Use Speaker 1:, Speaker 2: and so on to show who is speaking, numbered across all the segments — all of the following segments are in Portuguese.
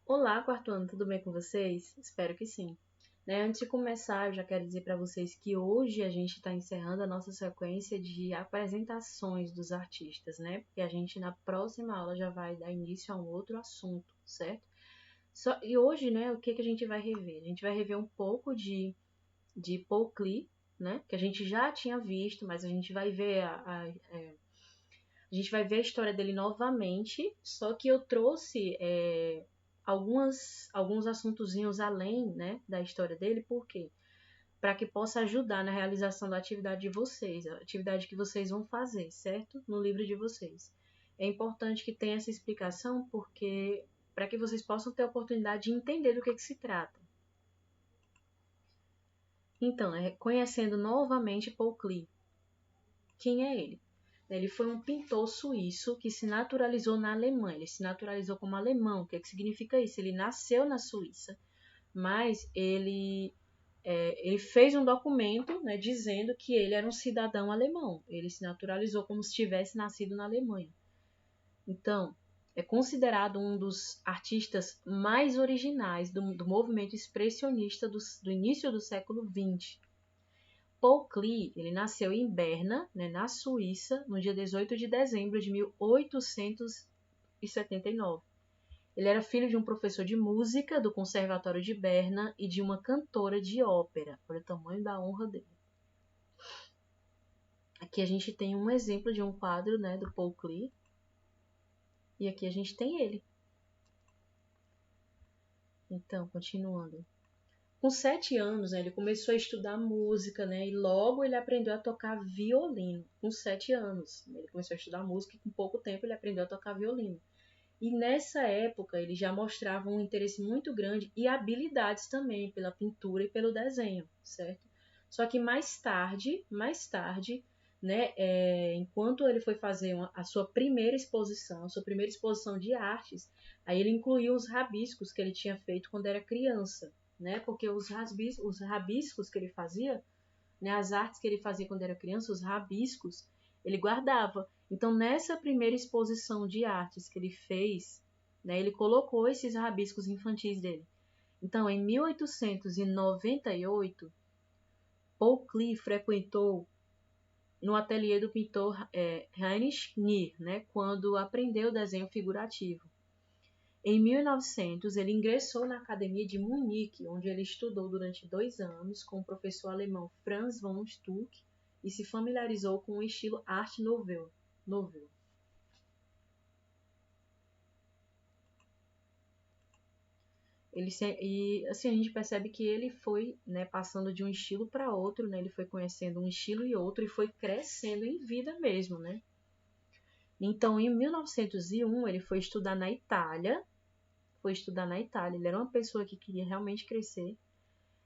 Speaker 1: Olá, quarto ano, tudo bem com vocês? Espero que sim. Antes de começar, eu já quero dizer para vocês que hoje a gente está encerrando a nossa sequência de apresentações dos artistas, né? Porque a gente na próxima aula já vai dar início a um outro assunto, certo? E hoje, né, o que a gente vai rever? A gente vai rever um pouco de Paul Klee, né? Que a gente já tinha visto, mas a gente vai ver a gente vai ver a história dele novamente, só que eu trouxe alguns assuntozinhos além, né, da história dele, por quê? Para que possa ajudar na realização da atividade de vocês, a atividade que vocês vão fazer, certo? No livro de vocês. É importante que tenha essa explicação, porque para que vocês possam ter a oportunidade de entender do que se trata. Então, conhecendo novamente Paul Klee. Quem é ele? Ele foi um pintor suíço que se naturalizou na Alemanha. Ele se naturalizou como alemão. O que significa isso? Ele nasceu na Suíça, mas ele fez um documento, né, dizendo que ele era um cidadão alemão. Ele se naturalizou como se tivesse nascido na Alemanha. Então, é considerado um dos artistas mais originais do movimento expressionista do início do século XX. Paul Klee, ele nasceu em Berna, né, na Suíça, no dia 18 de dezembro de 1879. Ele era filho de um professor de música do Conservatório de Berna e de uma cantora de ópera. Olha o tamanho da honra dele. Aqui a gente tem um exemplo de um quadro, né, do Paul Klee. E aqui a gente tem ele. Então, continuando. Com 7 anos, né, ele começou a estudar música, né, e logo ele aprendeu a tocar violino. Com 7 anos, ele começou a estudar música e com pouco tempo ele aprendeu a tocar violino. E nessa época ele já mostrava um interesse muito grande e habilidades também pela pintura e pelo desenho, certo? Só que mais tarde, né, enquanto ele foi fazer a sua primeira exposição de artes, aí ele incluiu os rabiscos que ele tinha feito quando era criança, né? Porque os rabiscos que ele fazia, né, as artes que ele fazia quando era criança, os rabiscos, ele guardava. Então, nessa primeira exposição de artes que ele fez, né, ele colocou esses rabiscos infantis dele. Então, em 1898, Paul Klee frequentou no ateliê do pintor Heinrich Nier, né, quando aprendeu desenho figurativo. Em 1900, ele ingressou na Academia de Munique, onde ele estudou durante 2 anos com o professor alemão Franz von Stuck e se familiarizou com o estilo Art Nouveau. E assim a gente percebe que ele foi, né, passando de um estilo para outro, né, ele foi conhecendo um estilo e outro e foi crescendo em vida mesmo, né? Então, em 1901, ele foi estudar na Itália. Ele era uma pessoa que queria realmente crescer.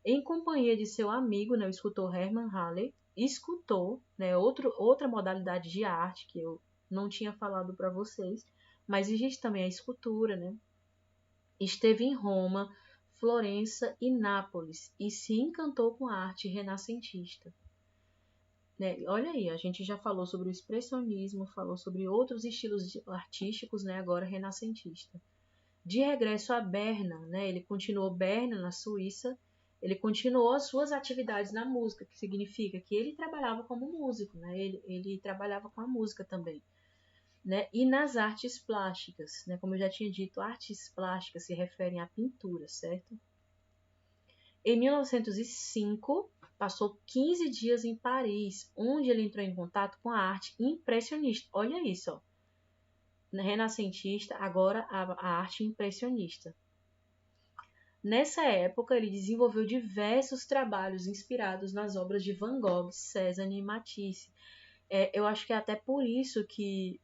Speaker 1: Em companhia de seu amigo, né, o escultor Hermann Halle, escultou, né, outra modalidade de arte que eu não tinha falado para vocês, mas existe também a escultura, né? Esteve em Roma, Florença e Nápoles e se encantou com a arte renascentista. Né? Olha aí, a gente já falou sobre o expressionismo, falou sobre outros estilos artísticos, né, agora renascentista. De regresso a Berna, né, ele continuou Berna, na Suíça, ele continuou as suas atividades na música, que significa que ele trabalhava como músico, né, ele trabalhava com a música também. Né, e nas artes plásticas, né, como eu já tinha dito, artes plásticas se referem à pintura, certo? Em 1905, passou 15 dias em Paris, onde ele entrou em contato com a arte impressionista. Olha isso, ó. Renascentista, agora a arte impressionista. Nessa época, ele desenvolveu diversos trabalhos inspirados nas obras de Van Gogh, Cézanne e Matisse. Eu acho que é até por isso que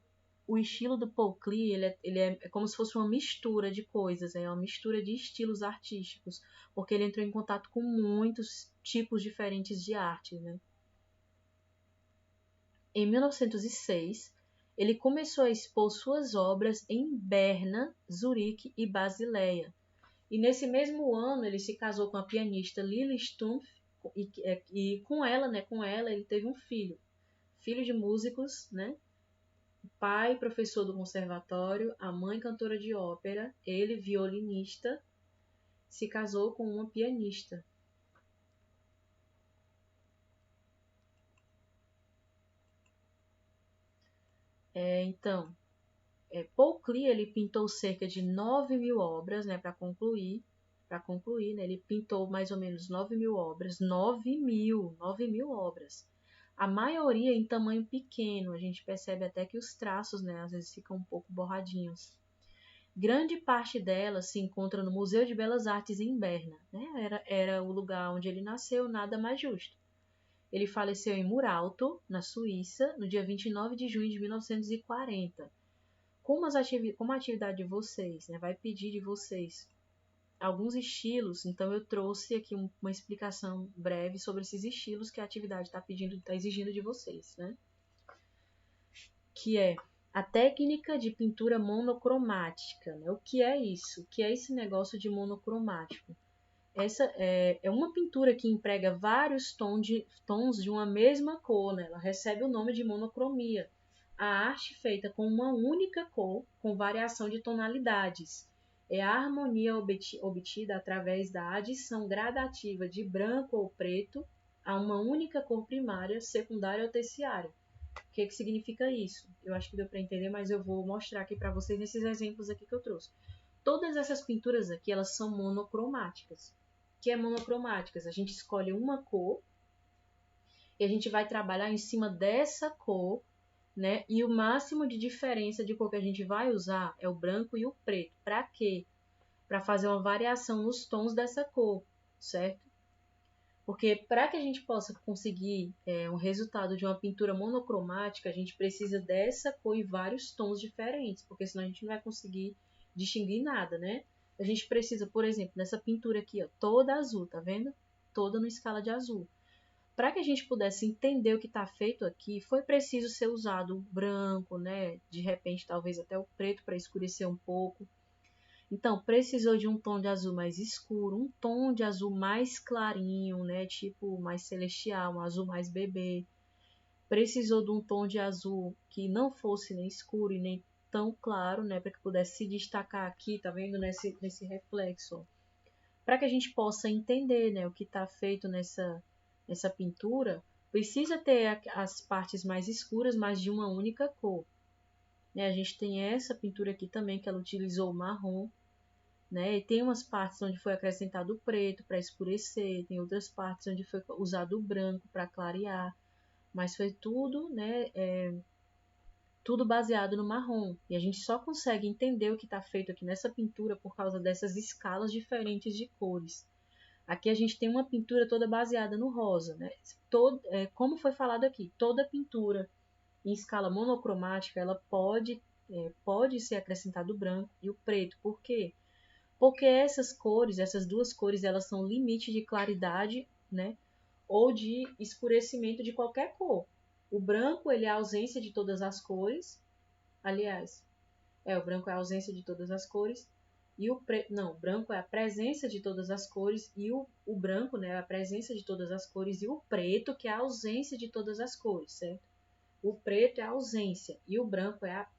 Speaker 1: o estilo do Paul Klee ele é como se fosse uma mistura de coisas, é uma mistura de estilos artísticos, porque ele entrou em contato com muitos tipos diferentes de arte, né? Em 1906, ele começou a expor suas obras em Berna, Zurique e Basileia. E nesse mesmo ano ele se casou com a pianista Lili Stumpf e com ela ele teve um filho de músicos, né? O pai, professor do conservatório, a mãe, cantora de ópera, ele, violinista, se casou com uma pianista. Então, Paul Klee, ele pintou cerca de 9.000 obras, né, para concluir, né, ele pintou mais ou menos 9.000 obras, 9.000 obras. A maioria em tamanho pequeno, a gente percebe até que os traços, né, às vezes ficam um pouco borradinhos. Grande parte delas se encontra no Museu de Belas Artes em Berna, né, era o lugar onde ele nasceu, nada mais justo. Ele faleceu em Muralto, na Suíça, no dia 29 de junho de 1940. Como a atividade de vocês, né, vai pedir de vocês alguns estilos, então eu trouxe aqui uma explicação breve sobre esses estilos que a atividade está exigindo de vocês, né? Que é a técnica de pintura monocromática, né? O que é isso? O que é esse negócio de monocromático? Essa é uma pintura que emprega vários tons de uma mesma cor, né? Ela recebe o nome de monocromia. A arte feita com uma única cor, com variação de tonalidades. É a harmonia obtida através da adição gradativa de branco ou preto a uma única cor primária, secundária ou terciária. O que significa isso? Eu acho que deu para entender, mas eu vou mostrar aqui para vocês nesses exemplos aqui que eu trouxe. Todas essas pinturas aqui, elas são monocromáticas. O que é monocromáticas? A gente escolhe uma cor e a gente vai trabalhar em cima dessa cor, né? E o máximo de diferença de cor que a gente vai usar é o branco e o preto. Para quê? Para fazer uma variação nos tons dessa cor, certo? Porque para que a gente possa conseguir um resultado de uma pintura monocromática, a gente precisa dessa cor em vários tons diferentes, porque senão a gente não vai conseguir distinguir nada, né? A gente precisa, por exemplo, nessa pintura aqui, ó, toda azul, tá vendo? Toda no escala de azul. Para que a gente pudesse entender o que está feito aqui, foi preciso ser usado o branco, né? De repente, talvez até o preto para escurecer um pouco. Então, precisou de um tom de azul mais escuro, um tom de azul mais clarinho, né? Tipo mais celestial, um azul mais bebê. Precisou de um tom de azul que não fosse nem escuro e nem tão claro, né? Para que pudesse se destacar aqui, tá vendo? Nesse reflexo. Para que a gente possa entender, né, o que está feito nessa pintura, precisa ter as partes mais escuras, mas de uma única cor. Né? A gente tem essa pintura aqui também, que ela utilizou o marrom, né? E tem umas partes onde foi acrescentado o preto para escurecer, tem outras partes onde foi usado o branco para clarear, mas foi tudo, né, tudo baseado no marrom. E a gente só consegue entender o que está feito aqui nessa pintura por causa dessas escalas diferentes de cores. Aqui a gente tem uma pintura toda baseada no rosa, né? Como foi falado aqui, toda pintura em escala monocromática ela pode ser acrescentado o branco e o preto. Por quê? Porque essas duas cores, elas são limite de claridade, né? Ou de escurecimento de qualquer cor. O branco, ele é a ausência de todas as cores. Aliás, o branco é a ausência de todas as cores. E o preto, não, o branco é a presença de todas as cores. E o branco, né, é a presença de todas as cores. E o preto, que é a ausência de todas as cores, certo? O preto é a ausência. E o branco é a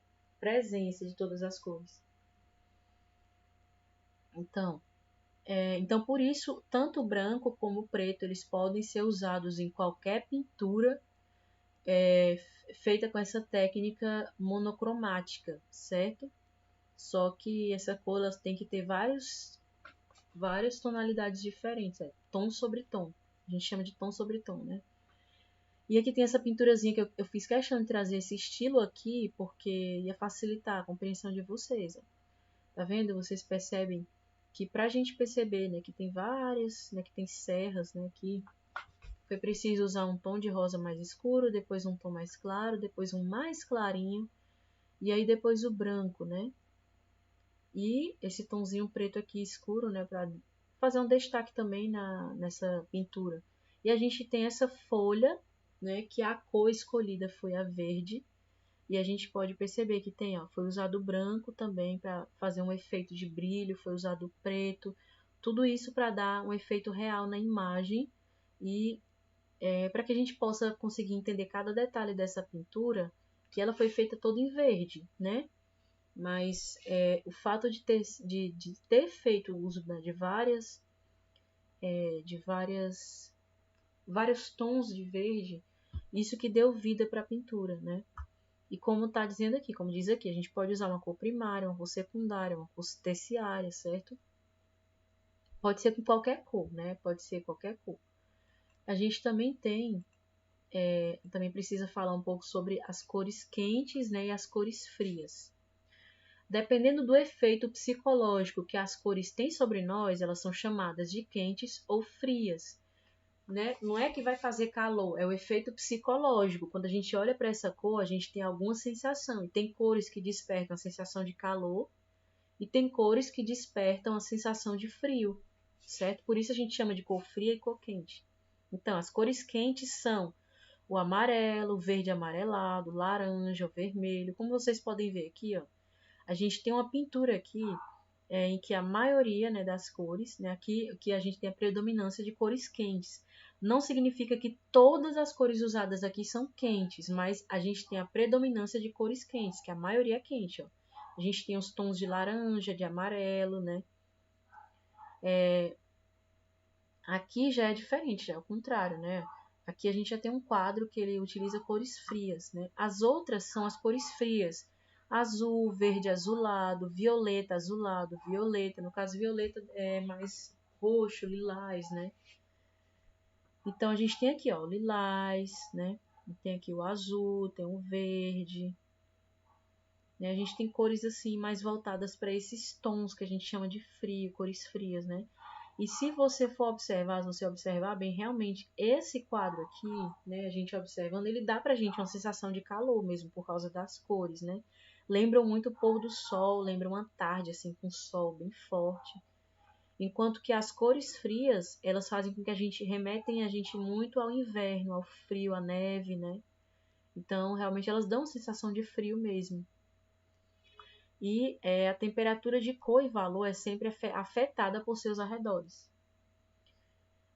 Speaker 1: presença de todas as cores. Então, por isso, tanto o branco como o preto, eles podem ser usados em qualquer pintura feita com essa técnica monocromática, certo? Só que essa cor ela tem que ter várias tonalidades diferentes, tom sobre tom. A gente chama de tom sobre tom, né? E aqui tem essa pinturazinha que eu fiz questão de trazer esse estilo aqui, porque ia facilitar a compreensão de vocês. Ó. Tá vendo? Vocês percebem que pra gente perceber, né, que tem várias, né, que tem serras, né, aqui, foi preciso usar um tom de rosa mais escuro, depois um tom mais claro, depois um mais clarinho, e aí depois o branco, né? E esse tomzinho preto aqui escuro, né, para fazer um destaque também nessa pintura. E a gente tem essa folha, né, que a cor escolhida foi a verde, e a gente pode perceber que tem, ó, foi usado o branco também para fazer um efeito de brilho, foi usado o preto, tudo isso para dar um efeito real na imagem e para que a gente possa conseguir entender cada detalhe dessa pintura, Aqui ela foi feita toda em verde, né? Mas o fato de ter feito o uso, né, de vários tons de verde, isso que deu vida para a pintura, né? E como tá dizendo aqui, como diz aqui, a gente pode usar uma cor primária, uma cor secundária, uma cor terciária, certo? Pode ser com qualquer cor, né? Pode ser qualquer cor. A gente também também precisa falar um pouco sobre as cores quentes, né, e as cores frias. Dependendo do efeito psicológico que as cores têm sobre nós, elas são chamadas de quentes ou frias, né? Não é que vai fazer calor, é o efeito psicológico. Quando a gente olha para essa cor, a gente tem alguma sensação. E tem cores que despertam a sensação de calor e tem cores que despertam a sensação de frio, certo? Por isso a gente chama de cor fria e cor quente. Então, as cores quentes são o amarelo, o verde amarelado, laranja, o vermelho. Como vocês podem ver aqui, ó, a gente tem uma pintura aqui em que a maioria, né, das cores, né, aqui a gente tem a predominância de cores quentes. Não significa que todas as cores usadas aqui são quentes, mas a gente tem a predominância de cores quentes, que a maioria é quente, ó. A gente tem os tons de laranja, de amarelo, né? Aqui já é diferente, já é o contrário, né? Aqui a gente já tem um quadro que ele utiliza cores frias, né? As outras são as cores frias. Azul, verde azulado, violeta azulado, violeta. No caso, violeta é mais roxo, lilás, né? Então, a gente tem aqui, ó, o lilás, né? Tem aqui o azul, tem o verde, né? A gente tem cores assim mais voltadas para esses tons que a gente chama de frio, cores frias, né? E se você for observar, se você observar bem, realmente esse quadro aqui, né, a gente observando, ele dá pra gente uma sensação de calor mesmo por causa das cores, né? Lembram muito o pôr do sol, lembram uma tarde assim com sol bem forte. Enquanto que as cores frias, elas fazem com que remetem a gente muito ao inverno, ao frio, à neve, né? Então, realmente elas dão uma sensação de frio mesmo. E a temperatura de cor e valor é sempre afetada por seus arredores.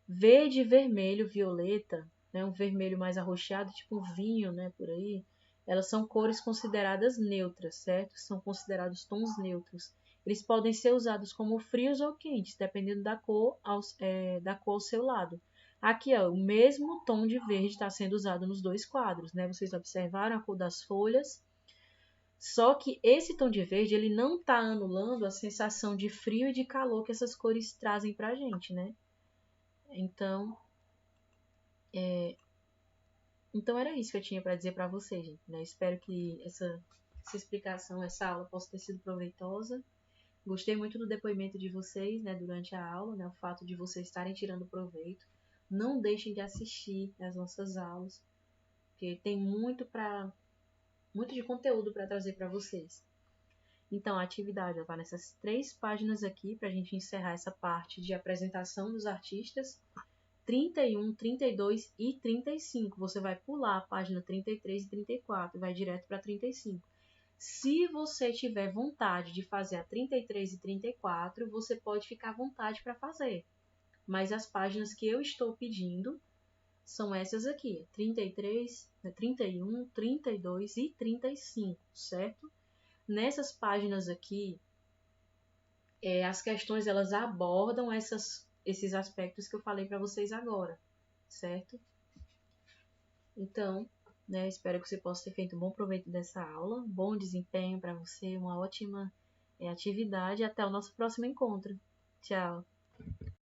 Speaker 1: Verde, vermelho, violeta, né, um vermelho mais arroxeado, tipo um vinho, né, por aí, elas são cores consideradas neutras, certo? São considerados tons neutros. Eles podem ser usados como frios ou quentes, dependendo da cor ao seu lado. Aqui, ó, o mesmo tom de verde está sendo usado nos dois quadros, né? Vocês observaram a cor das folhas. Só que esse tom de verde, ele não está anulando a sensação de frio e de calor que essas cores trazem para a gente, né? Então era isso que eu tinha para dizer para vocês, gente, né? Espero que essa explicação, essa aula possa ter sido proveitosa. Gostei muito do depoimento de vocês, né, durante a aula, né, o fato de vocês estarem tirando proveito. Não deixem de assistir as nossas aulas, porque tem muito de conteúdo para trazer para vocês. Então, a atividade está nessas 3 páginas aqui, para a gente encerrar essa parte de apresentação dos artistas. 31, 32 e 35. Você vai pular a página 33 e 34 e vai direto para 35. Se você tiver vontade de fazer a 33 e 34, você pode ficar à vontade para fazer. Mas as páginas que eu estou pedindo são essas aqui, 33, 31, 32 e 35, certo? Nessas páginas aqui, as questões elas abordam esses aspectos que eu falei para vocês agora, certo? Então, né, espero que você possa ter feito um bom proveito dessa aula, bom desempenho para você, uma ótima atividade. Até o nosso próximo encontro. Tchau!